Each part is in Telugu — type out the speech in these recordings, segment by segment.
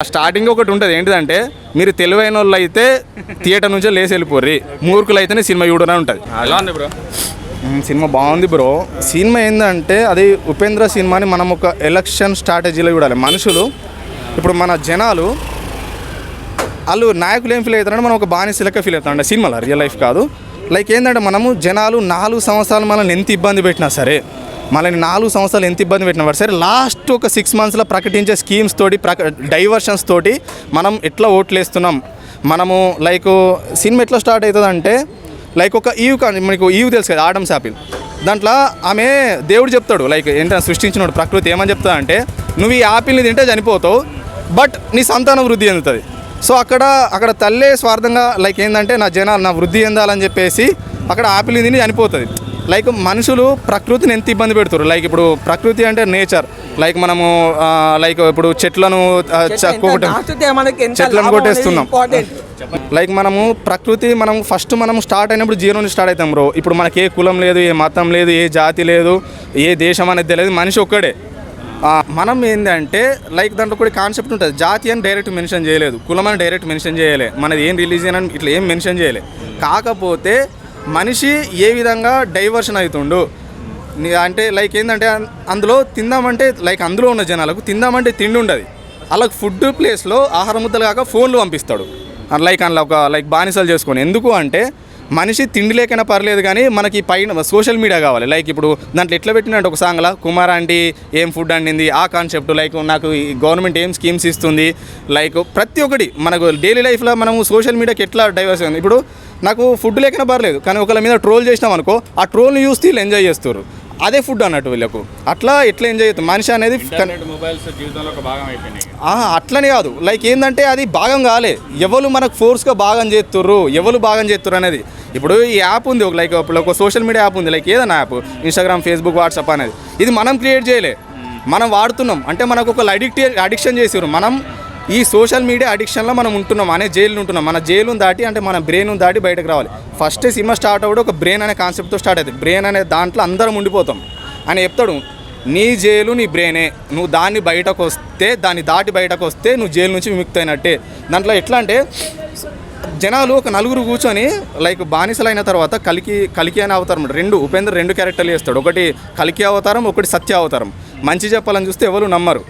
స్టార్టింగ్ ఒకటి ఉంటుంది ఏంటిదంటే మీరు తెలివైన వాళ్ళు అయితే థియేటర్ నుంచే లేసి వెళ్ళిపోర్రి, మూర్ఖులు అయితేనే సినిమా చూడనే ఉంటుంది. ఎలా ఉంది బ్రో? సినిమా బాగుంది బ్రో. సినిమా ఏంటంటే అది ఉపేంద్ర సినిమాని మనం ఒక ఎలక్షన్ స్ట్రాటజీలో చూడాలి. మనుషులు ఇప్పుడు మన జనాలు వాళ్ళు నాయకులు ఏం ఫీల్ అవుతారంటే మనం ఒక బానిసలకే ఫీల్ అవుతాం. అంటే సినిమాలో రియల్ లైఫ్ కాదు. లైక్ ఏంటంటే మనము జనాలు 4 సంవత్సరాలు మనల్ని ఎంత ఇబ్బంది పెట్టినా సరే, మనల్ని 4 సంవత్సరాలు ఎంత ఇబ్బంది పెట్టినా సరే లాస్ట్ ఒక 6 మంత్స్లో ప్రకటించే స్కీమ్స్ తోటి డైవర్షన్స్ తోటి మనం ఎట్లా ఓట్లు వేస్తున్నాం. మనము లైక్ సినిమా ఎట్లా స్టార్ట్ అవుతుంది అంటే లైక్ ఒక మీకు ఈవ్ తెలుసు కదా, ఆడమ్స్ యాపిల్. దాంట్లో ఆమె దేవుడు చెప్తాడు లైక్ ఏంటంటే సృష్టించినాడు ప్రకృతి ఏమని చెప్తా అంటే నువ్వు ఈ యాపిల్ని తింటే చనిపోతావు, బట్ నీ సంతానం వృద్ధి చెందుతుంది. సో అక్కడ తల్లే స్వార్థంగా లైక్ ఏంటంటే నా వృద్ధి చెందాలని చెప్పేసి అక్కడ ఆపిల్ తిని చనిపోతుంది. లైక్ మనుషులు ప్రకృతిని ఎంత ఇబ్బంది పెడుతారు. లైక్ ఇప్పుడు ప్రకృతి అంటే నేచర్. లైక్ మనము లైక్ ఇప్పుడు చెట్లను కొట్టేస్తున్నాం. లైక్ మనము ప్రకృతి ఫస్ట్ స్టార్ట్ అయినప్పుడు జీరో నుంచి స్టార్ట్ అవుతాం బ్రో. ఇప్పుడు మనకి ఏ కులం లేదు, ఏ మతం లేదు, ఏ జాతి లేదు, ఏ దేశం అనేది తెలియదు, మనిషి ఒక్కడే. మనం ఏంటంటే లైక్ దాంట్లో కూడా కాన్సెప్ట్ ఉంటుంది. జాతి అని డైరెక్ట్ మెన్షన్ చేయలేదు, కులం అని డైరెక్ట్ మెన్షన్ చేయలే, మనది ఏం రిలీజియన్ అని ఇట్లా ఏం మెన్షన్ చేయలే. కాకపోతే మనిషి ఏ విధంగా డైవర్షన్ అవుతుండు అంటే లైక్ ఏంటంటే అందులో తిందామంటే లైక్ అందులో ఉన్న జనాలకు తిందామంటే తిండి ఉండదు. అలాగ ఫుడ్ ప్లేస్లో ఆహార ముద్దలు కాక ఫోన్లు పంపిస్తాడు లైక్ అందులో ఒక లైక్ బానిసలు చేసుకొని. ఎందుకు అంటే మనిషి తిండి లేకైనా పర్లేదు కానీ మనకి పైన సోషల్ మీడియా కావాలి. లైక్ ఇప్పుడు దాంట్లో ఎట్లా పెట్టినట్టు ఒక సాంగ్లా కుమార్ ఆంటీ ఏం ఫుడ్ అండింది ఆ కాన్సెప్ట్. లైక్ నాకు ఈ గవర్నమెంట్ ఏం స్కీమ్స్ ఇస్తుంది, లైక్ ప్రతి ఒక్కటి మనకు డైలీ లైఫ్లో మనము సోషల్ మీడియాకి ఎట్లా డైవర్స్ అయింది. ఇప్పుడు నాకు ఫుడ్ లేకైనా పర్లేదు కానీ ఒకళ్ళ మీద ట్రోల్ చేసినాం అనుకో, ఆ ట్రోల్ని చూస్తే వీళ్ళు ఎంజాయ్ చేస్తారు. అదే ఫుడ్ అన్నట్టు వీళ్ళకు. అట్లా ఎట్లా ఎంజాయ్ అవుతుంది మనిషి అనేది. అట్లనే కాదు లైక్ ఏంటంటే అది భాగం కాలే, ఎవరు మనకు ఫోర్స్గా భాగం చేస్తుర్రు అనేది. ఇప్పుడు ఈ యాప్ ఉంది ఒక లైక్ ఒక సోషల్ మీడియా యాప్ ఉంది, లైక్ ఏదైనా యాప్ ఇన్స్టాగ్రామ్, ఫేస్బుక్, వాట్సాప్ అనేది. ఇది మనం క్రియేట్ చేయలే, మనం వాడుతున్నాం. అంటే మనకు ఒక అడిక్షన్ చేసారు. మనం ఈ సోషల్ మీడియా అడిక్షన్లో మనం ఉంటున్నాం, అనే జైలు ఉంటున్నాం. మన జైలును దాటి అంటే మన బ్రెయిన్ దాటి బయటకు రావాలి. ఫస్ట్ సినిమా స్టార్ట్ అవ్వడం ఒక బ్రెయిన్ అనే కాన్సెప్ట్తో స్టార్ట్ అవుతుంది. బ్రెయిన్ అనే దాంట్లో అందరం ఉండిపోతాం అని చెప్తాడు. నీ జైలు నీ బ్రెయినే, నువ్వు దాన్ని దాటి బయటకు వస్తే నువ్వు జైలు నుంచి విముక్తి అయినట్టే. దాంట్లో ఎట్లా అంటే జనాలు ఒక 4 కూర్చొని లైక్ బానిసలైన తర్వాత కలికి అనే అవతారం ఉపేంద్ర 2 క్యారెక్టర్లు చేస్తాడు. ఒకటి కలికి అవతారం, ఒకటి సత్య అవతారం. మంచి చెప్పాలని చూస్తే ఎవరు నమ్మరు.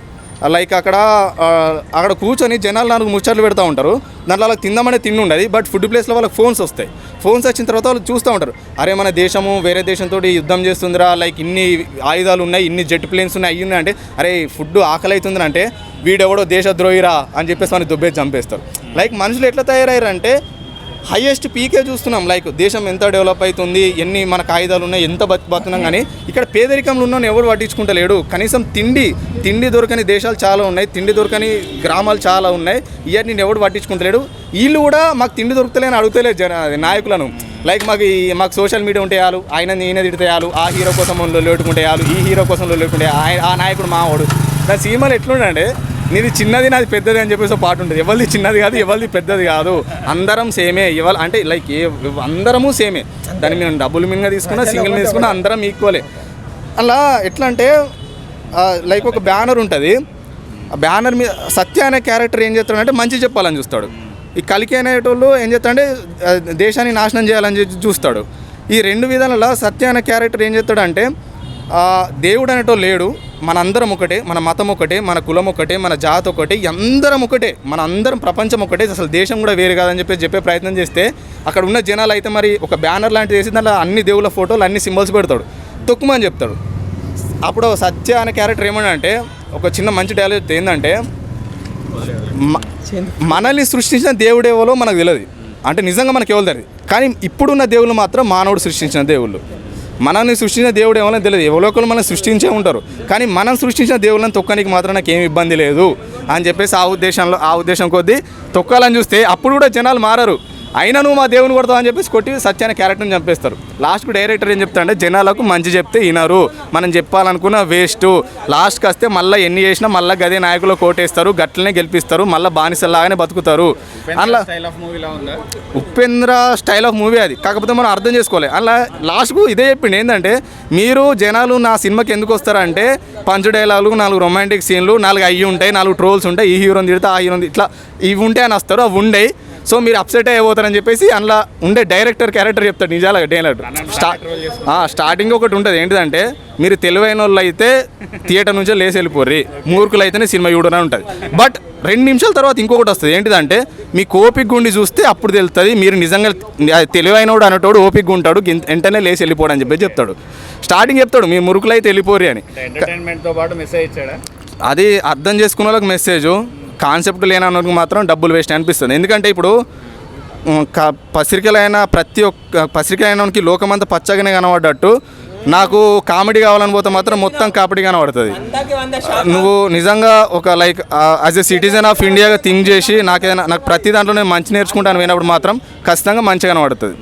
లైక్ అక్కడ కూర్చొని జనాలు 4 ముచ్చట్లు పెడతా ఉంటారు. దాంట్లో వాళ్ళకి తిందామనే తిండి ఉండదు, బట్ ఫుడ్ ప్లేస్లో వాళ్ళకి ఫోన్స్ వస్తాయి. ఫోన్స్ వచ్చిన తర్వాత వాళ్ళు చూస్తూ ఉంటారు, అరే మన దేశము వేరే దేశంతో యుద్ధం చేస్తుందిరా, లైక్ ఇన్ని ఆయుధాలు ఉన్నాయి, ఇన్ని జెట్ ప్లేన్స్ ఉన్నాయి, అయ్యి ఉన్నాయి అంటే అరే ఫుడ్ ఆకలి అవుతుంది అంటే వీడెవడో దేశద్రోహిరా అని చెప్పేసి మనకి దుబ్బేసి చంపేస్తారు. లైక్ మనుషులు ఎట్లా తయారయ్యారంటే హైయెస్ట్ పీకే చూస్తున్నాం. లైక్ దేశం ఎంత డెవలప్ అవుతుంది, ఎన్ని మనకు ఆయుధాలు ఉన్నాయి, ఎంత బతున్నాం, కానీ ఇక్కడ పేదరికంలో ఉన్న ఎవరు పట్టించుకుంటలేడు. కనీసం తిండి దొరకని దేశాలు చాలా ఉన్నాయి, తిండి దొరకని గ్రామాలు చాలా ఉన్నాయి, ఇవన్నీ ఎవడు పట్టించుకుంటలేడు. వీళ్ళు కూడా మాకు తిండి దొరుకుతలేని అడుగుతలేదు నాయకులను. లైక్ మాకు సోషల్ మీడియా ఉంటే చాలు, ఈయన తిడితే చాలు, ఆ హీరో కోసం లేటుకుంటే చాలు, ఈ హీరో కోసం లేకుంటే ఆ నాయకుడు మావాడు. దాని సినిమాలు ఎట్లుండే నీది చిన్నది నాది పెద్దది అని చెప్పేసి పాట ఉంటుంది. ఎవరిది చిన్నది కాదు, ఎవరిది పెద్దది కాదు, అందరం సేమే. అంటే లైక్ అందరము సేమే. దాన్ని మేము డబుల్ మీన్గా తీసుకున్నా, సింగిల్ మీద తీసుకున్నా, అందరం ఈక్వలే. అలా ఎట్లా అంటే లైక్ ఒక బ్యానర్ ఉంటుంది, ఆ బ్యానర్ మీద సత్య అనే క్యారెక్టర్ ఏం చేస్తాడంటే మంచి చెప్పాలని చూస్తాడు. ఈ కలికి అనేటోళ్ళు ఏం చేస్తాడంటే దేశాన్ని నాశనం చేయాలని చూస్తాడు. ఈ 2 విధాలలో సత్య అనే క్యారెక్టర్ ఏం చేస్తాడంటే దేవుడు అనేటోళ్ళు లేడు, మనందరం ఒకటే, మన మతం ఒకటే, మన కులం ఒకటే, మన జాతి ఒకటే, అందరం ఒకటే, మన అందరం ప్రపంచం ఒకటే, అసలు దేశం కూడా వేరు కాదని చెప్పే ప్రయత్నం చేస్తే అక్కడ ఉన్న జనాలు అయితే మరి ఒక బ్యానర్ లాంటిది వేసి దాంట్లో అన్ని దేవుళ్ళ ఫోటోలు, అన్ని సింబల్స్ పెడతాడు, తొక్కుమని చెప్తాడు. అప్పుడు సత్య అనే క్యారెక్టర్ ఏమన్నా ఒక చిన్న మంచి డైలాగ్ ఏంటంటే మనల్ని సృష్టించిన దేవుడు ఎవరో మనకు తెలియదు, అంటే నిజంగా మనకు ఎవరు తెలియదు, కానీ ఇప్పుడున్న దేవుళ్ళు మాత్రం మానవుడు సృష్టించిన దేవుళ్ళు. మనల్ని సృష్టించిన దేవుడు ఏమో తెలియదు, ఎవరొకరు మనం సృష్టించే ఉంటారు, కానీ మనం సృష్టించిన దేవుళ్ళని తొక్కడానికి మాత్రం నాకు ఏమి ఇబ్బంది లేదు అని చెప్పేసి ఆ ఉద్దేశం కొద్దీ తొక్కాలని చూస్తే అప్పుడు కూడా జనాలు మారరు. అయినా నువ్వు మా దేవుని కొడతావు అని చెప్పేసి కొట్టి సత్యాన క్యారెక్టర్ని చంపేస్తారు. లాస్ట్కు డైరెక్టర్ ఏం చెప్తాడంటే జనాలకు మంచి చెప్తే వినరు, మనం చెప్పాలనుకున్న వేస్ట్, లాస్ట్కి వస్తే మళ్ళీ ఎన్ని చేసినా మళ్ళీ గదే నాయకులు కోటేస్తారు, గట్లనే గెలిపిస్తారు, మళ్ళీ బానిసలాగానే బతుకుతారు. అలా ఉపేంద్ర స్టైల్ ఆఫ్ మూవీ అది. కాకపోతే మనం అర్థం చేసుకోవాలి. అలా లాస్ట్కు ఇదే చెప్పిండు ఏంటంటే మీరు జనాలు నా సినిమాకి ఎందుకు వస్తారంటే పంచు డైలాగులు, 4 రొమాంటిక్ సీన్లు, 4 అయ్యి ఉంటాయి, 4 ట్రోల్స్ ఉంటాయి, ఈ హీరోని తిడితే ఆ హీరోని ఇట్లా ఇవి ఉంటాయి అని వస్తారు. అవి ఉండేవి. సో మీరు అప్సెట్ అయిపోతారని చెప్పేసి అందులో ఉండే డైరెక్టర్ క్యారెక్టర్ చెప్తాడు నిజాలుగా డైలాగ్. స్టార్టింగ్ ఒకటి ఉంటుంది ఏంటిదంటే మీరు తెలివైన వాళ్ళు అయితే థియేటర్ నుంచే లేసి వెళ్ళిపోర్రి, మూర్ఖులు అయితేనే సినిమా చూడనే ఉంటుంది. బట్ 2 నిమిషాల తర్వాత ఇంకొకటి వస్తుంది ఏంటిదంటే మీకు ఓపిక గుండి చూస్తే అప్పుడు తెలుస్తుంది మీరు నిజంగా తెలివైనోడు అనేటోడు ఓపిక ఉంటాడు, వెంటనే లేసి వెళ్ళిపోడు అని చెప్పి చెప్తాడు. స్టార్టింగ్ చెప్తాడు మీరు మురుకులు అయితే వెళ్ళిపోర్రి అని. ఎంటర్టైన్మెంట్తో పాటు మెసేజ్ ఇచ్చాడా? అది అర్థం చేసుకున్న వాళ్ళకి మెసేజ్, కాన్సెప్ట్ లేనోళ్ళకి మాత్రం డబ్బులు వేస్ట్ అనిపిస్తుంది. ఎందుకంటే ఇప్పుడు ప్రతి ఒక్క పత్రికలైనకి లోకమంతా పచ్చగానే కనబడ్డట్టు నాకు కామెడీ కావాలని పోతే మాత్రం మొత్తం కామెడీ కనబడుతుంది. నువ్వు నిజంగా ఒక like as a citizen of ఇండియాగా థింక్ చేసి నాకు ప్రతి దాంట్లో నేను మంచి నేర్చుకుంటాను పోయినప్పుడు మాత్రం ఖచ్చితంగా మంచిగా కనబడుతుంది.